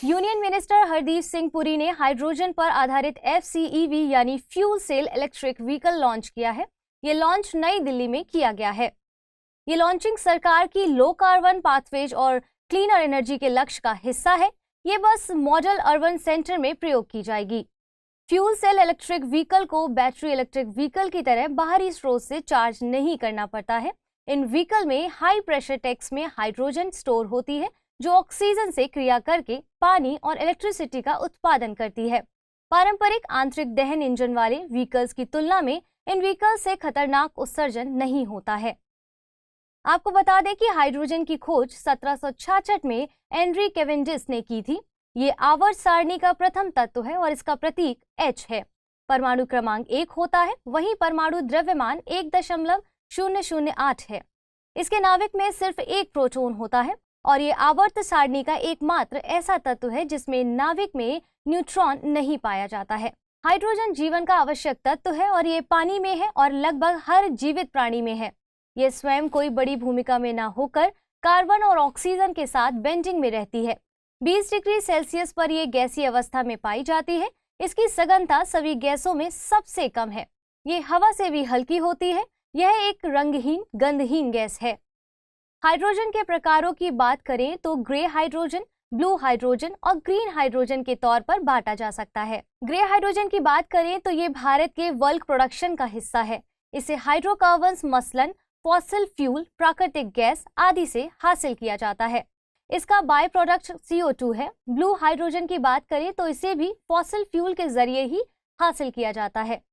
Union minister Hardeep Singh Puri ने hydrogen पर आधारित FCEV यानी fuel cell electric vehicle launch किया है। ये लॉन्च नई दिल्ली में किया गया है। ये लॉन्चिंग सरकार की लो कार्बन पाथवेज और क्लीनर एनर्जी के लक्ष्य का हिस्सा है। ये बस मॉडल अर्बन सेंटर में प्रयोग की जाएगी। फ्यूल सेल इलेक्ट्रिक व्हीकल को बैटरी इलेक्ट्रिक व्हीकल की तरह बाहरी स्रोत से चार्ज नहीं करना पड़ता है। इन व्हीकल में हाई प्रेशर टैंक्स में हाइड्रोजन स्टोर होती है जो ऑक्सीजन से क्रिया करके पानी और इलेक्ट्रिसिटी का उत्पादन करती है। पारंपरिक आंतरिक दहन इंजन वाले व्हीकल्स की तुलना में इन व्हीकल्स से खतरनाक उत्सर्जन नहीं होता है। आपको बता दें कि हाइड्रोजन की खोज 1766 में एंड्री कैवेंडिश ने की थी। ये आवर्त सारणी का प्रथम तत्व है और इसका प्रतीक H है। परमाणु क्रमांक 1 होता है, वहीं परमाणु द्रव्यमान 1.008 है। इसके नाभिक में सिर्फ एक प्रोटॉन होता है और ये आवर्त सारणी का एकमात्र ऐसा तत्व है जिसमें नाभिक में न्यूट्रॉन नहीं पाया जाता है। हाइड्रोजन जीवन का आवश्यक तत्व है और ये पानी में है और लगभग हर जीवित प्राणी में है। ये स्वयं कोई बड़ी भूमिका में ना होकर कार्बन और ऑक्सीजन के साथ बेंडिंग में रहती है। 20 डिग्री सेल्सियस पर यह गैसीय अवस्था में पाई जाती है। इसकी सघनता सभी गैसों में सबसे कम है। ये हवा से भी हल्की होती है। यह एक रंगहीन गंधहीन गैस है। हाइड्रोजन के प्रकारों की बात करें तो ग्रे हाइड्रोजन, ब्लू हाइड्रोजन और ग्रीन हाइड्रोजन के तौर पर बांटा जा सकता है। ग्रे हाइड्रोजन की बात करें तो ये भारत के बल्क प्रोडक्शन का हिस्सा है। इसे हाइड्रोकार्बन्स मसलन फॉसिल फ्यूल, प्राकृतिक गैस आदि से हासिल किया जाता है। इसका बाय प्रोडक्ट CO2 है। ब्लू हाइड्रोजन की बात करें तो इसे भी फॉसिल फ्यूल के जरिए ही हासिल किया जाता है,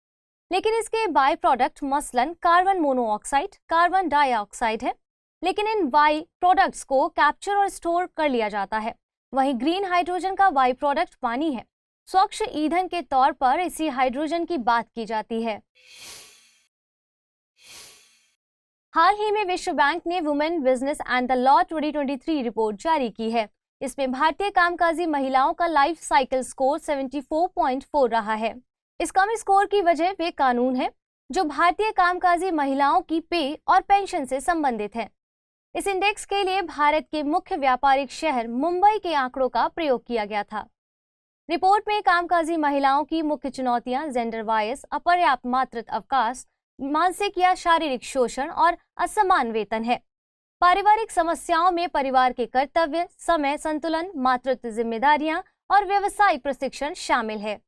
लेकिन इसके बाय प्रोडक्ट मसलन कार्बन मोनोऑक्साइड, कार्बन डाइऑक्साइड है। लेकिन इन बाई प्रोडक्ट्स को कैप्चर और स्टोर कर लिया जाता है। वहीं ग्रीन हाइड्रोजन का बाई प्रोडक्ट पानी है। स्वच्छ ईंधन के तौर पर इसी हाइड्रोजन की बात की जाती है। हाल ही में विश्व बैंक ने women business and the law 2023 report जारी की है। इसमें भारतीय कामकाजी महिलाओं का लाइफ साइकिल स्कोर 74.4 रहा है। इस कम स्कोर की वजह वे कानून है जो भारतीय कामकाजी महिलाओं की पे और पेंशन से संबंधित है। इस इंडेक्स के लिए भारत के मुख्य व्यापारिक शहर मुंबई के आंकड़ों का प्रयोग किया गया था। रिपोर्ट में कामकाजी महिलाओं की मुख्य चुनौतियां जेंडर बायस, अपर्याप्त मातृत्व अवकाश, मानसिक या शारीरिक शोषण और असमान वेतन है। पारिवारिक समस्याओं में परिवार के कर्तव्य, समय संतुलन, मातृत्व जिम्मेदारियां और व्यवसायिक प्रशिक्षण शामिल है।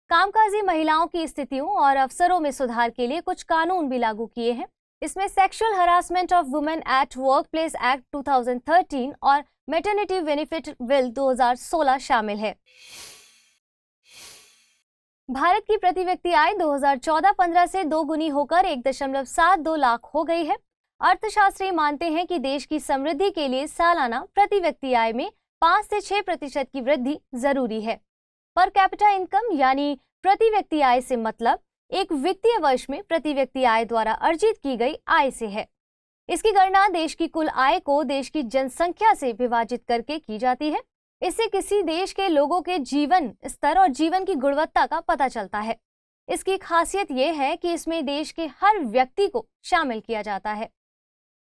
कामकाजी महिलाओं की स्थितियों और अवसरों में सुधार के लिए कुछ कानून भी लागू किए हैं। इसमें sexual harassment of women at workplace act 2013 और मैटरनिटी बेनिफिट बिल 2016 शामिल है। भारत की प्रति व्यक्ति आय 2014-15 से दोगुनी होकर 1.72 लाख हो गई है। अर्थशास्त्री मानते हैं कि देश की समृद्धि के लिए सालाना प्रति व्यक्ति आय में 5 से 6% की वृद्धि जरूरी है। पर कैपिटा इनकम यानी प्रति व्यक्ति आय से मतलब एक वित्तीय वर्ष में प्रति व्यक्ति आय द्वारा अर्जित की गई आय से है। इसकी गणना देश की कुल आय को देश की जनसंख्या से विभाजित करके की जाती है। इससे किसी देश के लोगों के जीवन स्तर और जीवन की गुणवत्ता का पता चलता है। इसकी खासियत यह है कि इसमें देश के हर व्यक्ति को शामिल किया जाता है।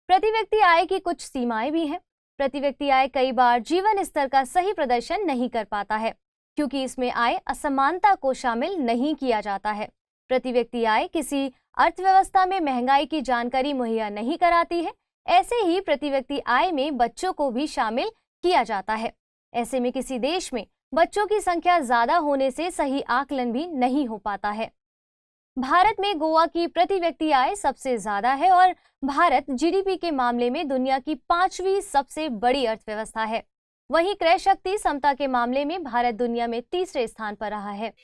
प्रति व्यक्ति आय की कुछ सीमाएं भी हैं। प्रति व्यक्ति आय कई बार जीवन स्तर का सही प्रदर्शन नहीं कर पाता है क्योंकि इसमें आय असमानता को शामिल नहीं किया जाता है। प्रति व्यक्ति आय किसी अर्थव्यवस्था में महंगाई की जानकारी मुहैया नहीं कराती है। ऐसे ही प्रति व्यक्ति आय में बच्चों को भी शामिल किया जाता है। ऐसे में किसी देश में बच्चों की संख्या ज्यादा होने से सही आकलन भी नहीं हो पाता है। भारत में गोवा की प्रति व्यक्ति आय सबसे ज्यादा है और भारत GDP के मामले में दुनिया की 5वीं सबसे बड़ी अर्थव्यवस्था है। वहीं क्रय शक्ति समता के मामले में भारत दुनिया में तीसरे स्थान पर रहा है।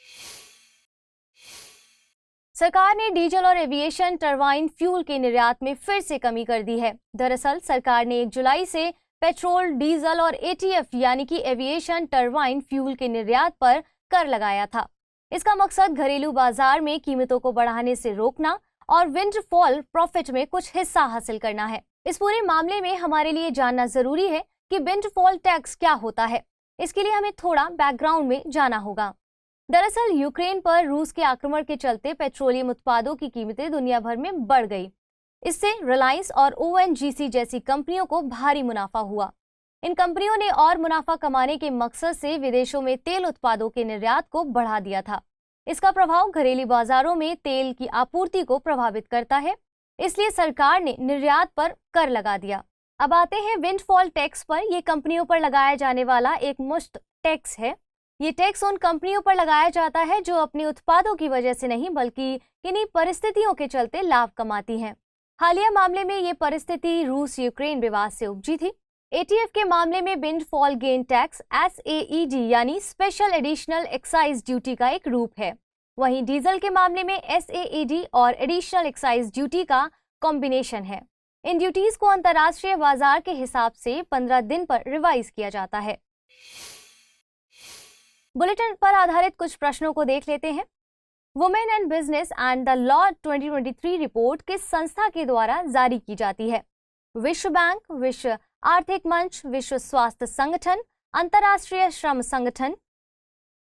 सरकार ने डीजल और एविएशन टरबाइन फ्यूल के निर्यात में फिर से कमी कर दी है। दरअसल सरकार ने 1 जुलाई से पेट्रोल, डीजल और ATF यानी कि एविएशन टरबाइन फ्यूल के निर्यात पर कर लगाया था। इसका मकसद घरेलू बाजार में कीमतों को बढ़ाने से रोकना और विंडफॉल प्रॉफिट में कुछ हिस्सा हासिल करना है। इस पूरे मामले में हमारे लिए जानना जरूरी है कि विंडफॉल टैक्स क्या होता है। इसके लिए हमें थोड़ा बैकग्राउंड में जाना होगा। दरअसल यूक्रेन पर रूस के आक्रमण के चलते पेट्रोलियम उत्पादों की कीमतें दुनिया भर में बढ़ गई। इससे रिलायंस और ओएनजीसी जैसी कंपनियों को भारी मुनाफा हुआ। इन कंपनियों ने और मुनाफा कमाने के मकसद से विदेशों में तेल उत्पादों के निर्यात को बढ़ा दिया था। इसका प्रभाव घरेलू बाजारों में तेल की आपूर्ति को प्रभावित करता है, इसलिए सरकार ने निर्यात पर कर लगा दिया। अब आते हैं विंडफॉल टैक्स पर। यह कंपनियों पर लगाया जाने वाला एक मुश्त टैक्स है। ये टैक्स उन कंपनियों पर लगाया जाता है जो अपने उत्पादों की वजह से नहीं बल्कि किन्हीं परिस्थितियों के चलते लाभ कमाती हैं। हालिया मामले में ये परिस्थिति रूस यूक्रेन विवाद से उपजी थी। एटीएफ के मामले में विंडफॉल गेन टैक्स SAED यानी स्पेशल एडिशनल एक्साइज ड्यूटी का एक रूप है। वहीं डीजल के मामले में SAED और एडिशनल एक्साइज ड्यूटी का कॉम्बिनेशन है। इन ड्यूटीज को अंतर्राष्ट्रीय बाजार के हिसाब से 15 दिन पर रिवाइज किया जाता है। बुलेटिन पर आधारित कुछ प्रश्नों को देख लेते हैं। Women and business and the law 2023 report किस संस्था के द्वारा जारी की जाती है? विश्व बैंक, विश्व आर्थिक मंच, विश्व स्वास्थ्य संगठन, अंतर्राष्ट्रीय श्रम संगठन।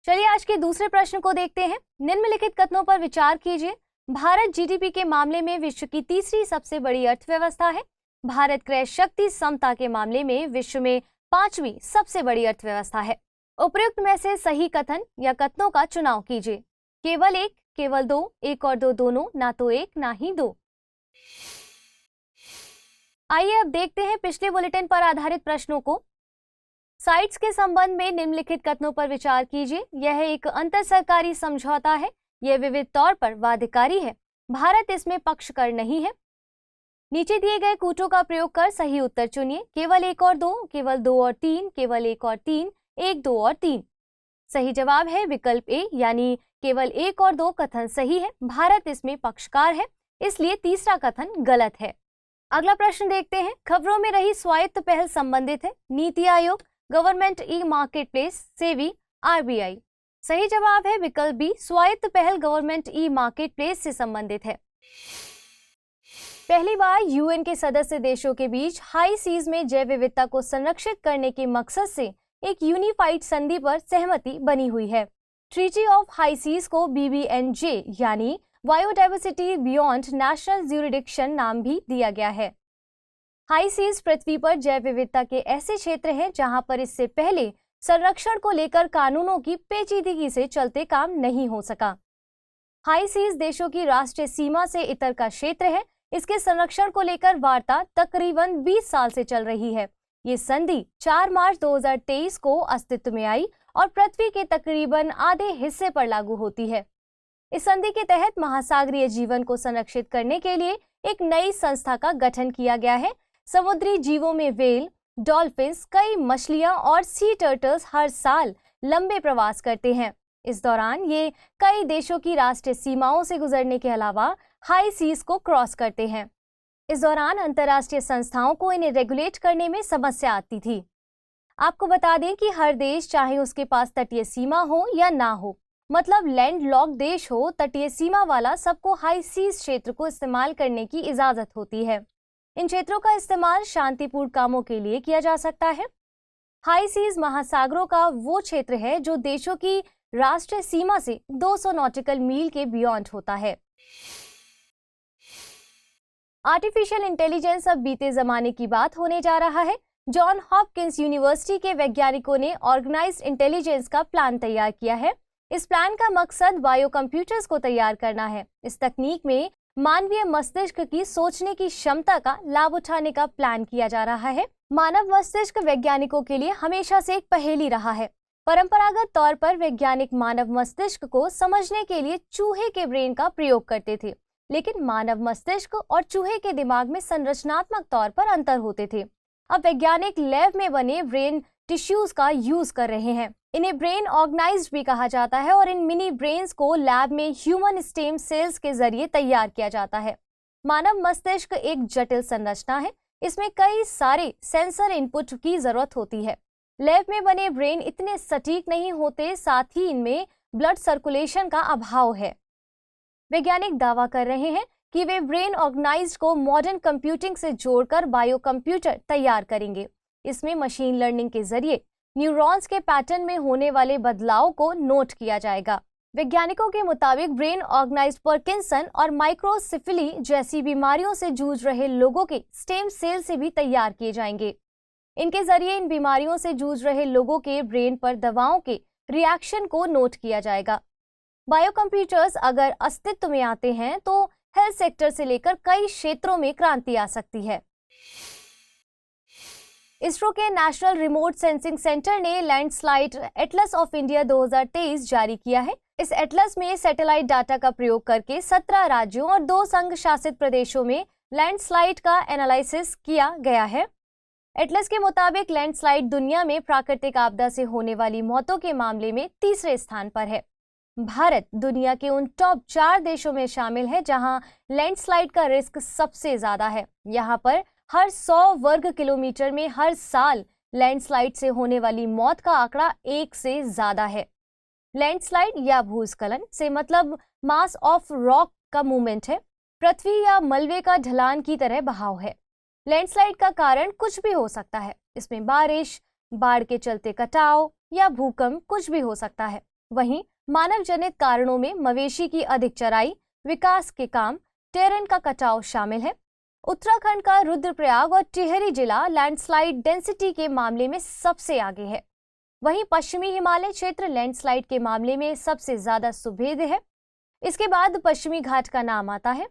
चलिए आज के दूसरे प्रश्न को देखते हैं। निम्नलिखित कथनों पर विचार कीजिए। भारत जीडीपी के मामले में विश्व की तीसरी सबसे बड़ी अर्थव्यवस्था है। भारत क्रय शक्ति समता के मामले में विश्व में 5वीं सबसे बड़ी अर्थव्यवस्था है। उपयुक्त में से सही कथन या कथनों का चुनाव कीजिए। केवल एक, केवल दो, एक और दो दोनों, ना तो एक ना ही दो। आइए अब देखते हैं पिछले बुलेटिन पर आधारित प्रश्नों को। साइट्स के संबंध में निम्नलिखित कथनों पर विचार कीजिए। यह एक अंतर सरकारी समझौता है। यह विविध तौर पर बाध्यकारी है। भारत इसमें पक्षकार नहीं है। नीचे दिए गए कूटों का प्रयोग कर सही उत्तर चुनिए। केवल एक और दो, केवल दो और तीन, केवल एक और तीन, एक, दो और तीन। सही जवाब है विकल्प ए यानी केवल एक और दो कथन सही है। भारत इसमें पक्षकार है, इसलिए तीसरा कथन गलत है। अगला प्रश्न देखते हैं। खबरों में रही स्वायत्त पहल संबंधित है। NITI Aayog, government e market place, SEBI, RBI। सही जवाब है विकल्प बी, स्वायत्त पहल गवर्नमेंट ई मार्केट प्लेस से संबंधित है। पहली बार UN के सदस्य देशों के बीच हाई सीज में जैव विविधता को संरक्षित करने के मकसद से एक यूनिफाइड संधि पर सहमति बनी हुई है। ट्रीटी ऑफ हाई सीज को BBNJ यानी बायोडाइवर्सिटी बियॉन्ड नेशनल ज्यूरिडिक्शन नाम भी दिया गया है। हाई सीज पृथ्वी पर जैव विविधता के ऐसे क्षेत्र हैं जहां पर इससे पहले संरक्षण को लेकर कानूनों की पेचीदगी से चलते काम नहीं हो सका। हाई सीज देशों की राष्ट्रीय सीमा से इतर का क्षेत्र है। इसके संरक्षण को लेकर वार्ता तकरीबन 20 साल से चल रही है। ये संधि 4 मार्च 2023 को अस्तित्व में आई और पृथ्वी के तकरीबन आधे हिस्से पर लागू होती है। इस संधि के तहत महासागरीय जीवन को संरक्षित करने के लिए एक नई संस्था का गठन किया गया है। समुद्री जीवों में व्हेल, डॉल्फिन्स, कई मछलियां और सी टर्टल्स हर साल लंबे प्रवास करते हैं। इस दौरान ये कई देशों की राष्ट्रीय सीमाओं से गुजरने के अलावा हाई सीज को क्रॉस करते हैं। इस दौरान अंतर्राष्ट्रीय संस्थाओं को इन्हें रेगुलेट करने में समस्या आती थी। आपको बता दें कि हर देश, चाहे उसके पास तटीय सीमा हो या ना हो, मतलब लैंड लॉक देश हो, तटीय सीमा वाला, सबको हाई सीज क्षेत्र को इस्तेमाल करने की इजाजत होती है। इन क्षेत्रों का इस्तेमाल शांतिपूर्ण कामों के लिए किया जा सकता है। हाई सीज महासागरों का वो क्षेत्र है जो देशों की राष्ट्रीय सीमा से 200 नॉटिकल मील के बियॉन्ड होता है। आर्टिफिशियल इंटेलिजेंस अब बीते जमाने की बात होने जा रहा है। जॉन हॉपकिंस यूनिवर्सिटी के वैज्ञानिकों ने ऑर्गेनाइज्ड इंटेलिजेंस का प्लान तैयार किया है। इस प्लान का मकसद बायो कंप्यूटर्स को तैयार करना है। इस तकनीक में मानवीय मस्तिष्क की सोचने की क्षमता का लाभ उठाने का प्लान किया जा रहा है। मानव मस्तिष्क वैज्ञानिकों के लिए हमेशा से एक पहेली रहा है। परंपरागत तौर पर वैज्ञानिक मानव मस्तिष्क को समझने के लिए चूहे के ब्रेन का प्रयोग करते थे, लेकिन मानव मस्तिष्क और चूहे के दिमाग में संरचनात्मक तौर पर अंतर होते थे। अब वैज्ञानिक लैब में बने ब्रेन टिश्यूज का यूज कर रहे हैं। इन्हें ब्रेन ऑर्गेनाइज्ड भी कहा जाता है और इन मिनी ब्रेन्स को लैब में ह्यूमन स्टेम सेल्स के जरिए तैयार किया जाता है। मानव मस्तिष्क एक जटिल संरचना है। इसमें कई सारे सेंसर इनपुट की जरूरत होती है। लैब में बने ब्रेन इतने सटीक नहीं होते, साथ ही इनमें ब्लड सर्कुलेशन का अभाव है। वैज्ञानिक दावा कर रहे हैं कि वे ब्रेन ऑर्गेनाइज्ड को मॉडर्न कंप्यूटिंग से जोड़कर बायो कंप्यूटर तैयार करेंगे। इसमें मशीन लर्निंग के जरिए न्यूरॉन्स के पैटर्न में होने वाले बदलाव को नोट किया जाएगा। वैज्ञानिकों के मुताबिक ब्रेन ऑर्गेनाइज्ड पार्किंसन और माइक्रोसिफिली जैसी बीमारियों से जूझ रहे लोगों के स्टेम सेल से भी तैयार किए जाएंगे। इनके जरिए इन बीमारियों से जूझ रहे लोगों के ब्रेन पर दवाओं के रिएक्शन को नोट किया जाएगा। बायोकंप्यूटर्स अगर अस्तित्व में आते हैं तो हेल्थ सेक्टर से लेकर कई क्षेत्रों में क्रांति आ सकती है। इसरो के नेशनल रिमोट सेंसिंग सेंटर ने लैंडस्लाइड एटलस ऑफ इंडिया 2023 जारी किया है। इस एटलस में सैटेलाइट डाटा का प्रयोग करके 17 राज्यों और 2 संघ शासित प्रदेशों में लैंडस्लाइड का एनालिसिस किया गया है। एटलस के मुताबिक लैंडस्लाइड दुनिया में प्राकृतिक आपदा से होने वाली मौतों के मामले में तीसरे स्थान पर है। भारत दुनिया के उन टॉप 4 देशों में शामिल है जहां लैंडस्लाइड का रिस्क सबसे ज्यादा है। यहां पर हर 100 वर्ग किलोमीटर में हर साल लैंडस्लाइड से होने वाली मौत का आंकड़ा 1 से ज्यादा है। लैंडस्लाइड या भूस्खलन से मतलब मास ऑफ रॉक का मूवमेंट है। पृथ्वी या मलबे का ढलान की तरह बहाव है। लैंडस्लाइड का कारण कुछ भी हो सकता है। इसमें बारिश, बाढ़ के चलते कटाव या भूकंप कुछ भी हो सकता है। वहीं मानव जनित कारणों में मवेशी की अधिक चराई, विकास के काम, टेरेन का कटाव शामिल है। उत्तराखंड का रुद्रप्रयाग और टिहरी जिला लैंडस्लाइड डेंसिटी के मामले में सबसे आगे है। वहीं पश्चिमी हिमालय क्षेत्र लैंडस्लाइड के मामले में सबसे ज्यादा सुभेद है। इसके बाद पश्चिमी घाट का नाम आता है।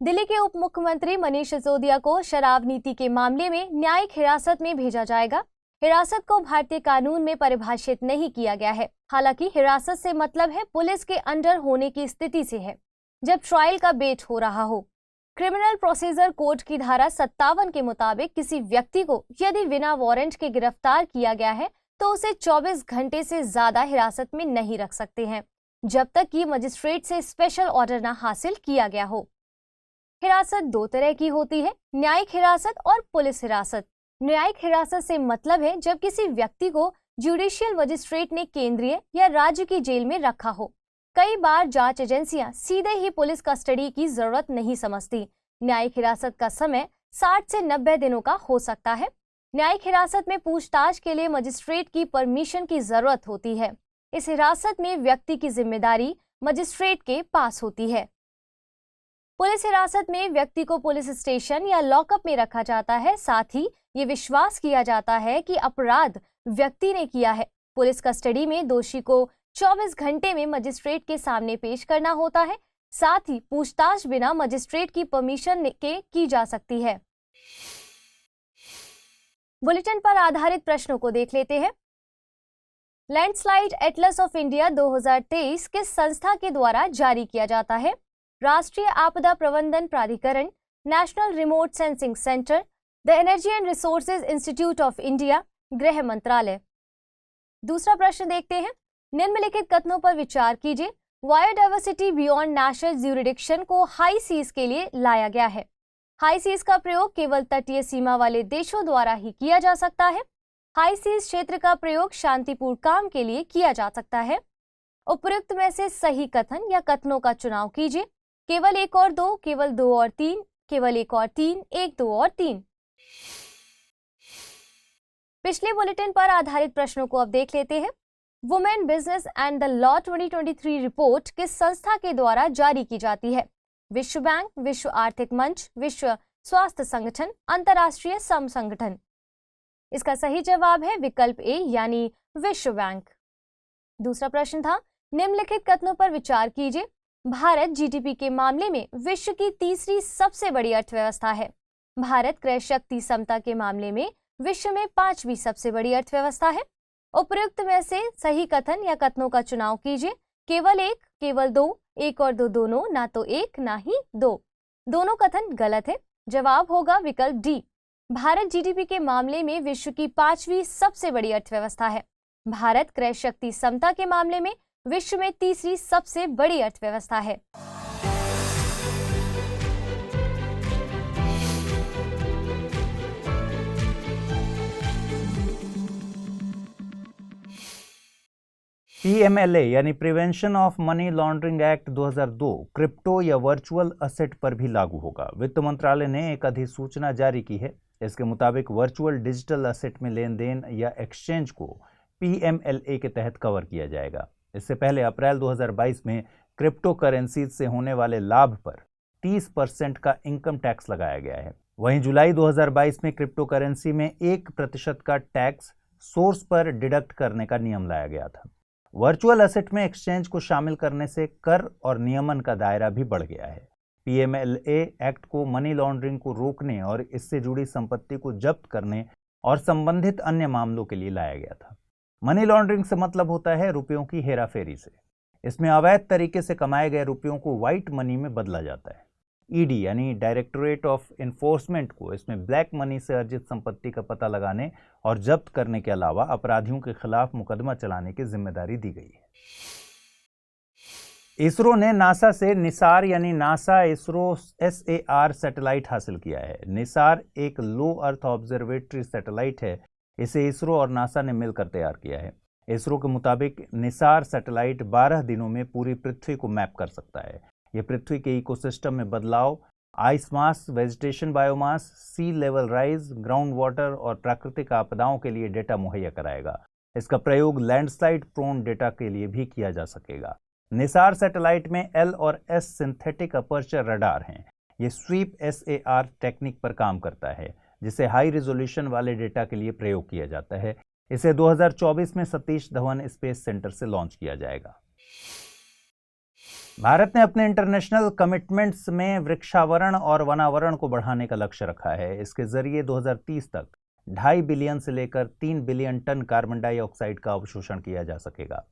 दिल्ली के उप मुख्यमंत्री मनीष सिसोदिया को शराब नीति के मामले में न्यायिक हिरासत में भेजा जाएगा। हिरासत को भारतीय कानून में परिभाषित नहीं किया गया है। हालांकि हिरासत से मतलब है पुलिस के अंडर होने की स्थिति से है, जब ट्रायल का वेट हो रहा हो। क्रिमिनल प्रोसीजर कोड की धारा 57 के मुताबिक किसी व्यक्ति को यदि बिना वारंट के गिरफ्तार किया गया है तो उसे 24 घंटे से ज्यादा हिरासत में नहीं रख सकते हैं, जब तक कि मजिस्ट्रेट से स्पेशल ऑर्डर न हासिल किया गया हो। हिरासत 2 तरह की होती है, न्यायिक हिरासत और पुलिस हिरासत। न्यायिक हिरासत से मतलब है जब किसी व्यक्ति को जुडिशियल मजिस्ट्रेट ने केंद्रीय या राज्य की जेल में रखा हो। कई बार जांच एजेंसियां सीधे ही पुलिस कस्टडी की जरूरत नहीं समझती। न्यायिक हिरासत का समय 60 से 90 दिनों का हो सकता है। न्यायिक हिरासत में पूछताछ के लिए मजिस्ट्रेट की परमिशन की जरूरत होती है। इस हिरासत में व्यक्ति की जिम्मेदारी मजिस्ट्रेट के पास होती है। पुलिस हिरासत में व्यक्ति को पुलिस स्टेशन या लॉकअप में रखा जाता है। साथ ही ये विश्वास किया जाता है कि अपराध व्यक्ति ने किया है। पुलिस कस्टडी में दोषी को 24 घंटे में मजिस्ट्रेट के सामने पेश करना होता है। साथ ही पूछताछ बिना मजिस्ट्रेट की परमिशन के की जा सकती है। बुलेटिन पर आधारित प्रश्नों को देख लेते हैं। लैंडस्लाइड एटलस ऑफ इंडिया 2023 किस संस्था के द्वारा जारी किया जाता है? राष्ट्रीय आपदा प्रबंधन प्राधिकरण, National Remote Sensing Centre, The Energy and Resources Institute of India, गृह मंत्रालय। दूसरा प्रश्न देखते हैं। निम्नलिखित कथनों पर विचार कीजिए। बायोडायवर्सिटी बियॉन्ड नेशनल ज्यूरिडिक्शन को हाई सीज के लिए लाया गया है। हाई सीज का प्रयोग केवल तटीय सीमा वाले देशों द्वारा ही किया जा सकता है। हाई सीज क्षेत्र का प्रयोग शांतिपूर्ण काम के लिए किया जा सकता है। उपयुक्त में से सही कथन या कथनों का चुनाव कीजिए। केवल 1 और 2, केवल 2 और 3, केवल 1 और 3, 1, 2 और 3। पिछले बुलेटिन पर आधारित प्रश्नों को अब देख लेते हैं। Women business and the law 2023 report किस संस्था के द्वारा जारी की जाती है? विश्व बैंक, विश्व आर्थिक मंच, विश्व स्वास्थ्य संगठन, अंतर्राष्ट्रीय श्रम संगठन। इसका सही जवाब है विकल्प ए यानी विश्व बैंक। दूसरा प्रश्न था, निम्नलिखित कथनों पर विचार कीजिए। भारत जीडीपी के मामले में विश्व की तीसरी सबसे बड़ी अर्थव्यवस्था है। भारत क्रय शक्ति समता के मामले में विश्व में 5वीं सबसे बड़ी अर्थव्यवस्था है। उपयुक्त में से सही कथन या कथनों का चुनाव कीजिए। केवल 1, केवल 2, 1 और 2 दोनों, ना तो 1 ना ही 2। दोनों कथन गलत है। जवाब होगा विकल्प डी। भारत जीडीपी के मामले में विश्व की 5वीं सबसे बड़ी अर्थव्यवस्था है। भारत क्रय शक्ति समता के मामले में विश्व में तीसरी सबसे बड़ी अर्थव्यवस्था है। पीएमएलए यानी prevention of money laundering act 2002 crypto या वर्चुअल असेट पर भी लागू होगा। वित्त मंत्रालय ने एक अधिसूचना जारी की है। इसके मुताबिक वर्चुअल डिजिटल असेट में लेन देन या एक्सचेंज को पीएमएलए के तहत कवर किया जाएगा। इससे पहले अप्रैल 2022 में क्रिप्टो करेंसी से होने वाले लाभ पर 30% का इनकम टैक्स लगाया गया है। वहीं जुलाई 2022 में क्रिप्टो करेंसी में 1% का टैक्स सोर्स पर डिडक्ट करने का नियम लाया गया था। वर्चुअल असेट में एक्सचेंज को शामिल करने से कर और नियमन का दायरा भी बढ़ गया है। पीएमएलए एक्ट को मनी लॉन्ड्रिंग को रोकने और इससे जुड़ी संपत्ति को जब्त करने और संबंधित अन्य मामलों के लिए लाया गया था। मनी लॉन्ड्रिंग से मतलब होता है रुपयों की हेराफेरी से। इसमें अवैध तरीके से कमाए गए रुपयों को व्हाइट मनी में बदला जाता है। ईडी यानी डायरेक्टोरेट ऑफ एनफोर्समेंट को इसमें ब्लैक मनी से अर्जित संपत्ति का पता लगाने और जब्त करने के अलावा अपराधियों के खिलाफ मुकदमा चलाने की जिम्मेदारी दी गई है। इसरो ने नासा से निसार यानी नासा इसरो SAR सैटेलाइट हासिल किया है। निसार एक लो अर्थ ऑब्जर्वेटरी सैटेलाइट है। इसे इसरो और नासा ने मिलकर तैयार किया है। इसरो के मुताबिक निसार सैटेलाइट 12 दिनों में पूरी पृथ्वी को मैप कर सकता है। यह पृथ्वी के इकोसिस्टम में बदलाव, आइस मास, वेजिटेशन बायोमास, सी लेवल राइज, ग्राउंड वाटर और प्राकृतिक आपदाओं के लिए डेटा मुहैया कराएगा। इसका प्रयोग लैंडस्लाइड प्रोन डेटा के लिए भी किया जा सकेगा। निसार सैटेलाइट में L और S सिंथेटिक अपर्चर रडार हैं। ये स्वीप SAR टेक्निक पर काम करता है, जिसे हाई रिजोल्यूशन वाले डेटा के लिए प्रयोग किया जाता है। इसे 2024 में सतीश धवन स्पेस सेंटर से लॉन्च किया जाएगा। भारत ने अपने इंटरनेशनल कमिटमेंट्स में वृक्षावरण और वनावरण को बढ़ाने का लक्ष्य रखा है। इसके जरिए 2030 तक 2.5 बिलियन से लेकर 3 बिलियन टन कार्बन डाइऑक्साइड का अवशोषण किया जा सकेगा।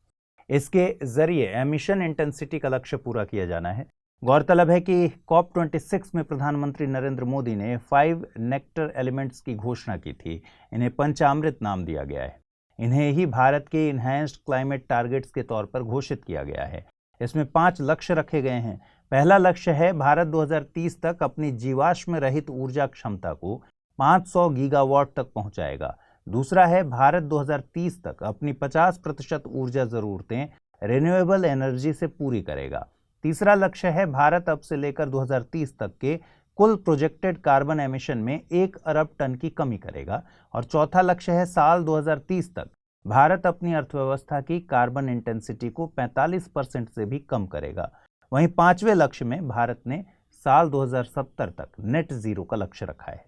इसके जरिए एमिशन इंटेंसिटी का लक्ष्य पूरा किया जाना है। गौरतलब है कि COP26 में प्रधानमंत्री नरेंद्र मोदी ने 5 नेक्टर एलिमेंट्स की घोषणा की थी। इन्हें पंचामृत नाम दिया गया है। इन्हें ही भारत के इन्हेंस्ड क्लाइमेट टारगेट्स के तौर पर घोषित किया गया है। इसमें 5 लक्ष्य रखे गए हैं। पहला लक्ष्य है भारत 2030 तक अपनी जीवाश्म रहित ऊर्जा क्षमता को 500 गीगावाट तक पहुंचाएगा। दूसरा है भारत 2030 तक अपनी 50% ऊर्जा जरूरतें रिन्यूएबल एनर्जी से पूरी करेगा। तीसरा लक्ष्य है भारत अब से लेकर 2030 तक के कुल प्रोजेक्टेड कार्बन एमिशन में 1 अरब टन की कमी करेगा। और चौथा लक्ष्य है साल 2030 तक भारत अपनी अर्थव्यवस्था की कार्बन इंटेंसिटी को 45% से भी कम करेगा। वहीं 5वें लक्ष्य में भारत ने साल 2070 तक नेट जीरो का लक्ष्य रखा है।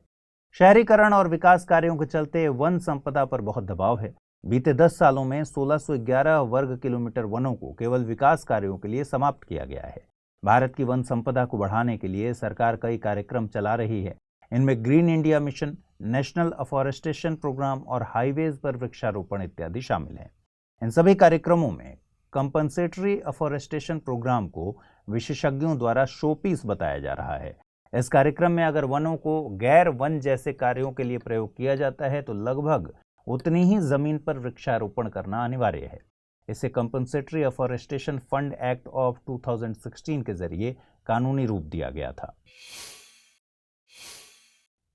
शहरीकरण और विकास कार्यों के चलते वन संपदा पर बहुत दबाव है। बीते 10 सालों में 1611 वर्ग किलोमीटर वनों को केवल विकास कार्यों के लिए समाप्त किया गया है। भारत की वन संपदा को बढ़ाने के लिए सरकार कई कार्यक्रम चला रही है। इनमें Green India Mission, National Afforestation Programme और हाईवेज पर वृक्षारोपण इत्यादि शामिल हैं। इन सभी कार्यक्रमों में कंपनसेटरी अफॉरेस्टेशन प्रोग्राम को विशेषज्ञों द्वारा शोपीस बताया जा रहा है। इस कार्यक्रम में अगर वनों को गैर वन जैसे कार्यों के लिए प्रयोग किया जाता है तो लगभग उतनी ही जमीन पर वृक्षारोपण करना अनिवार्य है। इसे compensatory afforestation fund act of 2016 के जरिए कानूनी रूप दिया गया था।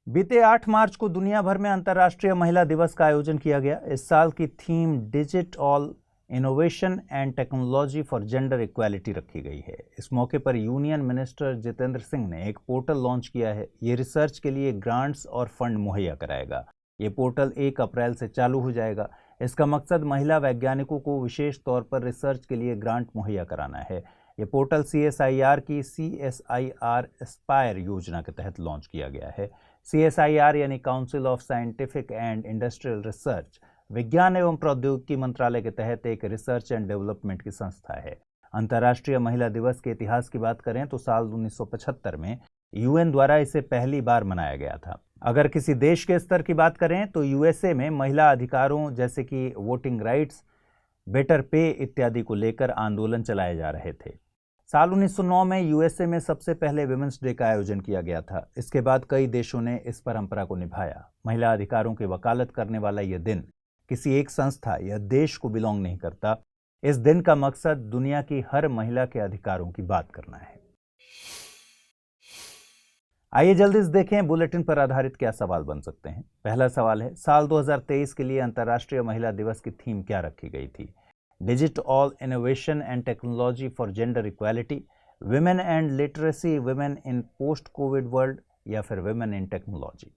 बीते 8 मार्च को दुनिया भर में अंतर्राष्ट्रीय महिला दिवस का आयोजन किया गया। इस साल की theme digital innovation and technology for gender equality रखी गई है। इस मौके पर यूनियन मिनिस्टर जितेंद्र सिंह ने एक पोर्टल लॉन्च किया है। ये रिसर्च के लिए ग्रांट्स और फंड मुहैया कराएगा। ये पोर्टल 1 अप्रैल से चालू हो जाएगा। इसका मकसद महिला वैज्ञानिकों को विशेष तौर पर रिसर्च के लिए ग्रांट मुहैया कराना है। ये पोर्टल CSIR की CSIR एस्पायर योजना के तहत लॉन्च किया गया है। CSIR यानी council of scientific and industrial research विज्ञान एवं प्रौद्योगिकी मंत्रालय के तहत एक रिसर्च एंड डेवलपमेंट की संस्था है। अंतर्राष्ट्रीय महिला दिवस के इतिहास की बात करें तो साल 1975 में UN द्वारा इसे पहली बार मनाया गया था। अगर किसी देश के स्तर की बात करें तो USA में महिला अधिकारों जैसे कि वोटिंग राइट्स, बेटर पे इत्यादि को लेकर आंदोलन चलाए जा रहे थे। साल 1909 में USA में सबसे पहले विमेंस डे का आयोजन किया गया था। इसके बाद कई देशों ने इस परंपरा को निभाया। महिला अधिकारों की वकालत करने वाला यह दिन किसी एक संस्था या देश को बिलोंग नहीं करता। इस दिन का मकसद दुनिया की हर महिला के अधिकारों की बात करना है। आइए जल्दी से देखें बुलेटिन पर आधारित क्या सवाल बन सकते हैं। पहला सवाल है, साल 2023 के लिए अंतर्राष्ट्रीय महिला दिवस की थीम क्या रखी गई थी? Digit all innovation and technology for gender equality, women and literacy, women in post Covid world, या फिर विमेन इन टेक्नोलॉजी।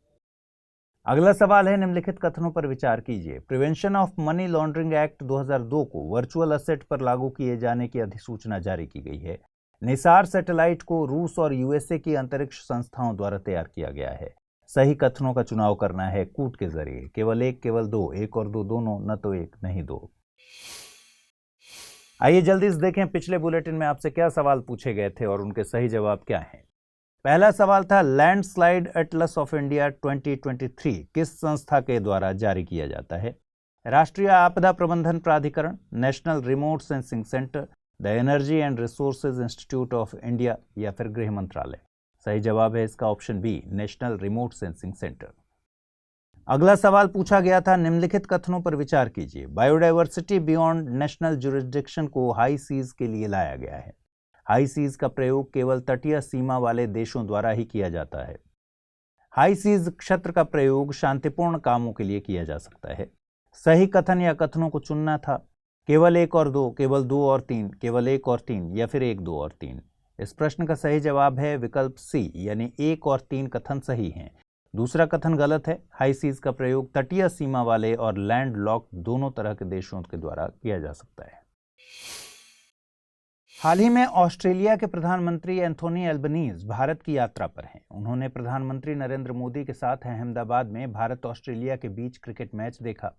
अगला सवाल है, निम्नलिखित कथनों पर विचार कीजिए। Prevention of money laundering act 2002 को वर्चुअल असेट पर लागू किए जाने की अधिसूचना जारी की गई है। निसार सैटेलाइट को रूस और यूएसए की अंतरिक्ष संस्थाओं द्वारा तैयार किया गया है। सही कथनों का चुनाव करना है कूट के जरिए। केवल एक, केवल दो, एक और दो दोनों, न तो एक नहीं दो। आइए जल्दी से देखें पिछले बुलेटिन में आपसे क्या सवाल पूछे गए थे और उनके सही जवाब क्या हैं। पहला सवाल था, लैंडस्लाइड एटलस ऑफ इंडिया 2023 किस संस्था के द्वारा जारी किया जाता है? राष्ट्रीय आपदा प्रबंधन प्राधिकरण, National Remote Sensing Centre, The Energy and Resources Institute of India, या फिर गृह मंत्रालय। सही जवाब है इसका option B, National Remote Sensing Centre. अगला सवाल पूछा गया था, निम्नलिखित कथनों पर विचार कीजिए। बायोडायवर्सिटी बियॉन्ड नेशनल जुरिस्डिक्शन को हाई सीज के लिए लाया गया है। हाई सीज का प्रयोग केवल तटीय सीमा वाले देशों द्वारा ही किया जाता है। हाई सीज क्षेत्र का प्रयोग शांतिपूर्ण कामों के लिए किया जा सकता है। सही कथन या कथनों को चुनना था, केवल एक और दो, केवल दो और तीन, केवल एक और तीन, या फिर एक, दो और तीन। इस प्रश्न का सही जवाब है विकल्प सी, यानी एक और तीन कथन सही हैं। दूसरा कथन गलत है। हाई सीज का प्रयोग तटीय सीमा वाले और लैंड लॉक दोनों तरह के देशों के द्वारा किया जा सकता है। हाल ही में ऑस्ट्रेलिया के प्रधानमंत्री एंथोनी एल्बनीज भारत की यात्रा पर हैं। उन्होंने प्रधानमंत्री नरेंद्र मोदी के साथ अहमदाबाद में भारत ऑस्ट्रेलिया के बीच क्रिकेट मैच देखा।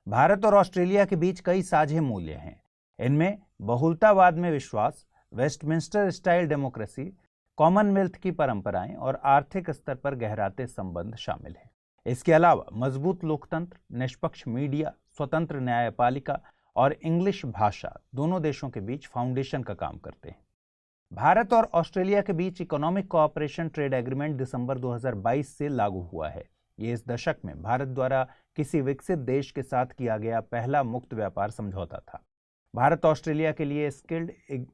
भारत और ऑस्ट्रेलिया के बीच कई साझे मूल्य हैं। इनमें बहुलतावाद में विश्वास, वेस्टमिंस्टर स्टाइल डेमोक्रेसी, कॉमनवेल्थ की परंपराएं और आर्थिक स्तर पर गहराते संबंध शामिल हैं। इसके अलावा मजबूत लोकतंत्र, निष्पक्ष मीडिया, स्वतंत्र न्यायपालिका और इंग्लिश भाषा दोनों देशों के बीच फाउंडेशन का काम करते हैं। भारत और ऑस्ट्रेलिया के बीच इकोनॉमिक कोऑपरेशन ट्रेड एग्रीमेंट दिसंबर 2022 से लागू हुआ है। ये इस दशक में भारत द्वारा किसी विकसित देश के साथ किया गया पहला मुक्त व्यापार समझौता था। भारत ऑस्ट्रेलिया के लिए स्किल्ड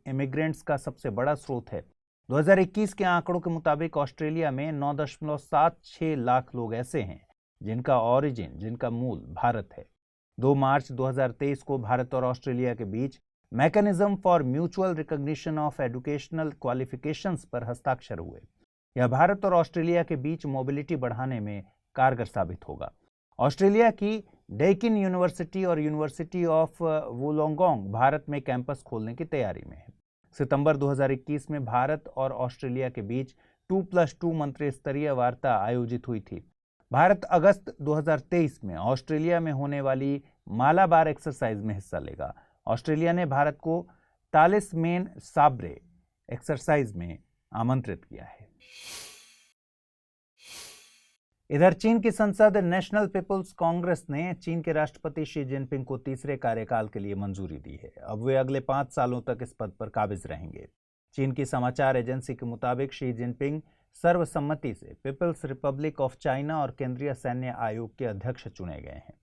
इमिग्रेंट्स का सबसे बड़ा स्रोत है। 2021 के आंकड़ों के मुताबिक ऑस्ट्रेलिया में 9.76 लाख लोग ऐसे हैं जिनका मूल भारत है। 2 मार्च 2023 को भारत और ऑस्ट्रेलिया के बीच mechanism for mutual recognition of educational qualifications पर हस्ताक्षर हुए। यह भारत और ऑस्ट्रेलिया के बीच मोबिलिटी बढ़ाने में कारगर साबित होगा। ऑस्ट्रेलिया की डेकिन यूनिवर्सिटी और यूनिवर्सिटी ऑफ वुलोंगोंग भारत में कैंपस खोलने की तैयारी में है। सितंबर 2021 में भारत और ऑस्ट्रेलिया के बीच 2+2 मंत्री स्तरीय वार्ता आयोजित हुई थी। भारत अगस्त 2023 में ऑस्ट्रेलिया में होने वाली मालाबार एक्सरसाइज में हिस्सा लेगा। ऑस्ट्रेलिया ने भारत को तालिस्मेन साब्रे एक्सरसाइज में आमंत्रित किया है। इधर चीन की संसद नेशनल पीपुल्स कांग्रेस ने चीन के राष्ट्रपति शी जिनपिंग को तीसरे कार्यकाल के लिए मंजूरी दी है। अब वे अगले 5 सालों तक इस पद पर काबिज रहेंगे। चीन की समाचार एजेंसी के मुताबिक शी जिनपिंग सर्वसम्मति से पीपल्स रिपब्लिक ऑफ चाइना और केंद्रीय सैन्य आयोग के अध्यक्ष चुने गए हैं।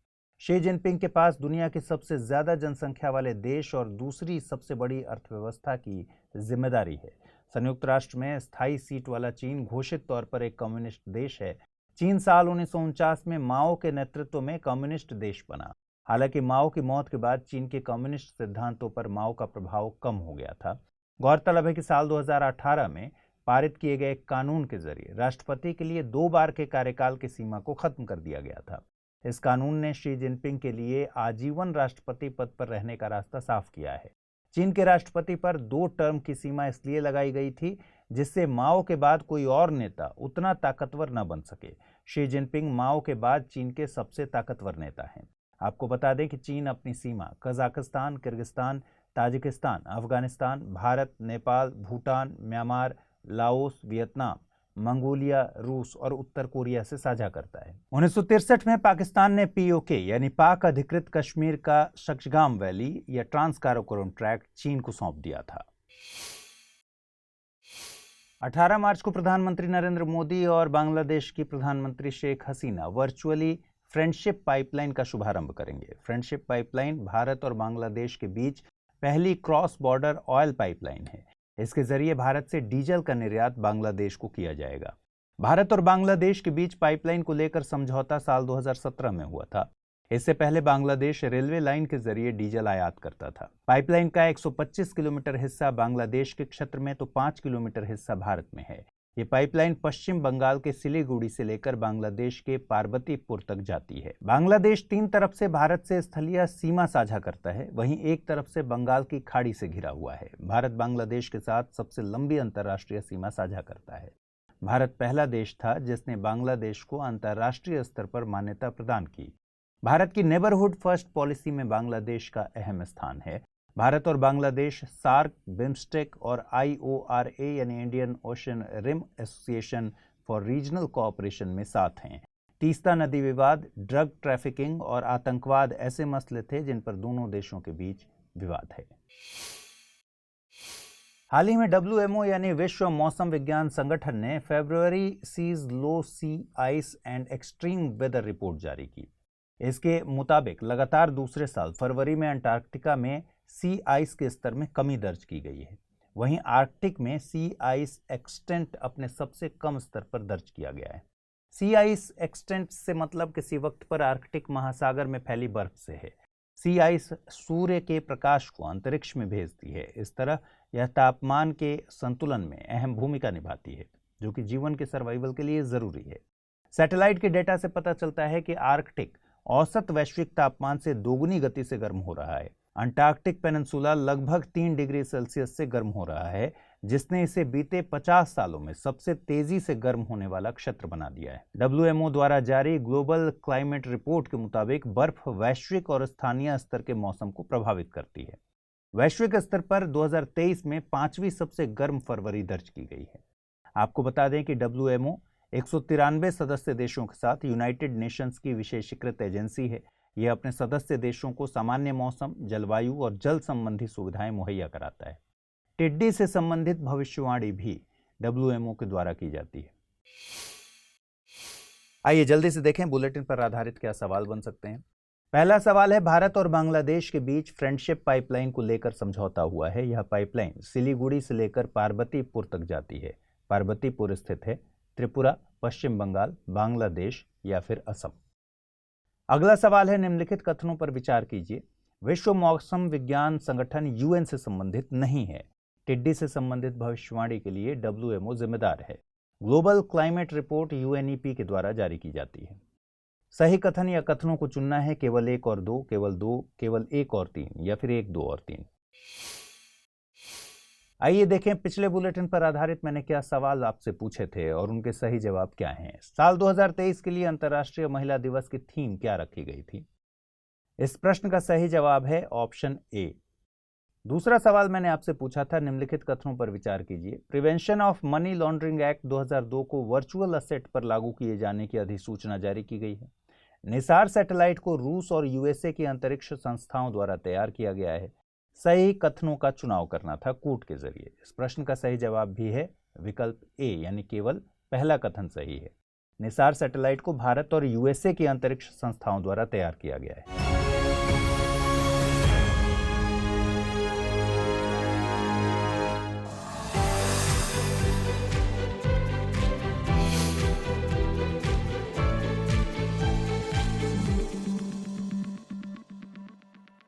शी जिनपिंग के पास दुनिया की सबसे ज्यादा जनसंख्या वाले देश और दूसरी सबसे बड़ी अर्थव्यवस्था की जिम्मेदारी है। संयुक्त राष्ट्र में स्थायी सीट वाला चीन घोषित तौर पर एक कम्युनिस्ट देश है। चीन साल 1949 में माओ के नेतृत्व में कम्युनिस्ट देश बना। हालांकि माओ की मौत के बाद चीन के कम्युनिस्ट सिद्धांतों पर माओ का प्रभाव कम हो गया था। गौरतलब है कि साल 2018 में पारित किए गए कानून के जरिए राष्ट्रपति के लिए 2 बार के कार्यकाल की सीमा को खत्म कर दिया गया था। इस कानून ने शी जिनपिंग के लिए आजीवन राष्ट्रपति पद पर रहने का रास्ता साफ किया है। चीन के राष्ट्रपति पर 2 टर्म की सीमा इसलिए लगाई गई थी जिससे माओ के बाद कोई और नेता उतना ताकतवर न बन सके। शी जिनपिंग माओ के बाद चीन के सबसे ताकतवर नेता हैं। आपको बता दें कि चीन अपनी सीमा Kazakhstan, Kyrgyzstan, Tajikistan, Afghanistan, Bharat, Nepal, Bhutan, Myanmar, Laos, Vietnam, Mongolia, रूस और उत्तर कोरिया से साझा करता है। 1963 में पाकिस्तान ने पीओके यानी पाक अधिकृत कश्मीर का शक्सगाम वैली या ट्रांस काराकोरम ट्रैक्ट चीन को सौंप दिया था। 18 मार्च को प्रधानमंत्री नरेंद्र मोदी और बांग्लादेश की प्रधानमंत्री Sheikh Hasina virtually friendship pipeline का शुभारंभ करेंगे। फ्रेंडशिप पाइपलाइन भारत और बांग्लादेश के बीच पहली क्रॉस बॉर्डर ऑयल पाइपलाइन है। इसके जरिए भारत से डीजल का निर्यात बांग्लादेश को किया जाएगा। भारत और बांग्लादेश के बीच पाइपलाइन को लेकर समझौता साल 2017 में हुआ था। इससे पहले बांग्लादेश रेलवे लाइन के जरिए डीजल आयात करता था। पाइपलाइन का 125 किलोमीटर हिस्सा बांग्लादेश के क्षेत्र में तो 5 किलोमीटर हिस्सा भारत में है। ये पाइपलाइन पश्चिम बंगाल के सिलीगुड़ी से लेकर बांग्लादेश के पार्वतीपुर तक जाती है। बांग्लादेश 3 तरफ से भारत से स्थलीय सीमा साझा करता है, वहीं एक तरफ से बंगाल की खाड़ी से घिरा हुआ है। भारत बांग्लादेश के साथ सबसे लंबी अंतर्राष्ट्रीय सीमा साझा करता है। भारत पहला देश था जिसने बांग्लादेश को अंतर्राष्ट्रीय स्तर पर मान्यता प्रदान की। भारत की नेबरहुड फर्स्ट पॉलिसी में बांग्लादेश का अहम स्थान है। भारत और बांग्लादेश सार्क, बिम्स्टेक और IORA यानी Indian Ocean Rim Association for Regional Cooperation में साथ हैं। तीस्ता नदी विवाद, ड्रग ट्रैफिकिंग और आतंकवाद ऐसे मसले थे जिन पर दोनों देशों के बीच विवाद है। हाल ही में WMO यानी विश्व मौसम विज्ञान संगठन ने फरवरी sees low sea ice and extreme weather report जारी की। इसके मुताबिक लगातार दूसरे साल फरवरी में अंटार्कटिका में सी आइस के स्तर में कमी दर्ज की गई है। वहीं आर्कटिक में सी आइस एक्सटेंट अपने सबसे कम स्तर पर दर्ज किया गया है। सी आइस एक्सटेंट से मतलब किसी वक्त पर आर्कटिक महासागर में फैली बर्फ से है। सी आइस सूर्य के प्रकाश को अंतरिक्ष में भेजती है। इस तरह यह तापमान के संतुलन में अहम भूमिका निभाती है, जो कि जीवन के सर्वाइवल के लिए जरूरी है। सैटेलाइट के डेटा से पता चलता है कि आर्कटिक औसत वैश्विक तापमान से दोगुनी गति से गर्म हो रहा है। अंटार्कटिक पेनिनसुला लगभग 3 डिग्री सेल्सियस से गर्म हो रहा है, जिसने इसे बीते 50 सालों में सबसे तेजी से गर्म होने वाला क्षेत्र बना दिया है। WMO द्वारा जारी ग्लोबल क्लाइमेट रिपोर्ट के मुताबिक बर्फ वैश्विक और स्थानीय स्तर के मौसम को प्रभावित करती है। वैश्विक स्तर पर 2023 में 5वीं सबसे गर्म फरवरी दर्ज की गई है। आपको बता दें कि WMO 193 सदस्य देशों के साथ यूनाइटेड नेशंस की विशेषीकृत एजेंसी है। यह अपने सदस्य देशों को सामान्य मौसम, जलवायु और जल संबंधी सुविधाएं मुहैया कराता है। टिड्डी से संबंधित भविष्यवाणी भी WMO के द्वारा की जाती है। आइए जल्दी से देखें बुलेटिन पर आधारित क्या सवाल बन सकते हैं। पहला सवाल है, भारत और बांग्लादेश के बीच फ्रेंडशिप पाइपलाइन को लेकर समझौता हुआ है। यह पाइपलाइन सिलीगुड़ी से लेकर पार्वतीपुर तक जाती है। पार्वतीपुर स्थित है त्रिपुरा, पश्चिम बंगाल, बांग्लादेश या फिर असम। अगला सवाल है, निम्नलिखित कथनों पर विचार कीजिए। विश्व मौसम विज्ञान संगठन UN से संबंधित नहीं है। टिड्डी से संबंधित भविष्यवाणी के लिए WMO जिम्मेदार है। ग्लोबल क्लाइमेट रिपोर्ट UNEP के द्वारा जारी की जाती है। सही कथन या कथनों को चुनना है, केवल 1 और 2, केवल 2, केवल 1 और 3 या फिर 1, 2 और 3। आइए देखें पिछले बुलेटिन पर आधारित मैंने क्या सवाल आपसे पूछे थे और उनके सही जवाब क्या हैं। साल 2023 के लिए अंतर्राष्ट्रीय महिला दिवस की थीम क्या रखी गई थी? इस प्रश्न का सही जवाब है ऑप्शन ए। दूसरा सवाल मैंने आपसे पूछा था, निम्नलिखित कथनों पर विचार कीजिए। Prevention of money laundering act 2002 को वर्चुअल असेट पर लागू किए जाने की अधिसूचना जारी की गई है। निसार सैटेलाइट को रूस और USA की अंतरिक्ष संस्थाओं द्वारा तैयार किया गया है। सही कथनों का चुनाव करना था कूट के जरिए। इस प्रश्न का सही जवाब भी है विकल्प ए, यानी केवल पहला कथन सही है। निसार सैटेलाइट को भारत और USA की अंतरिक्ष संस्थाओं द्वारा तैयार किया गया है।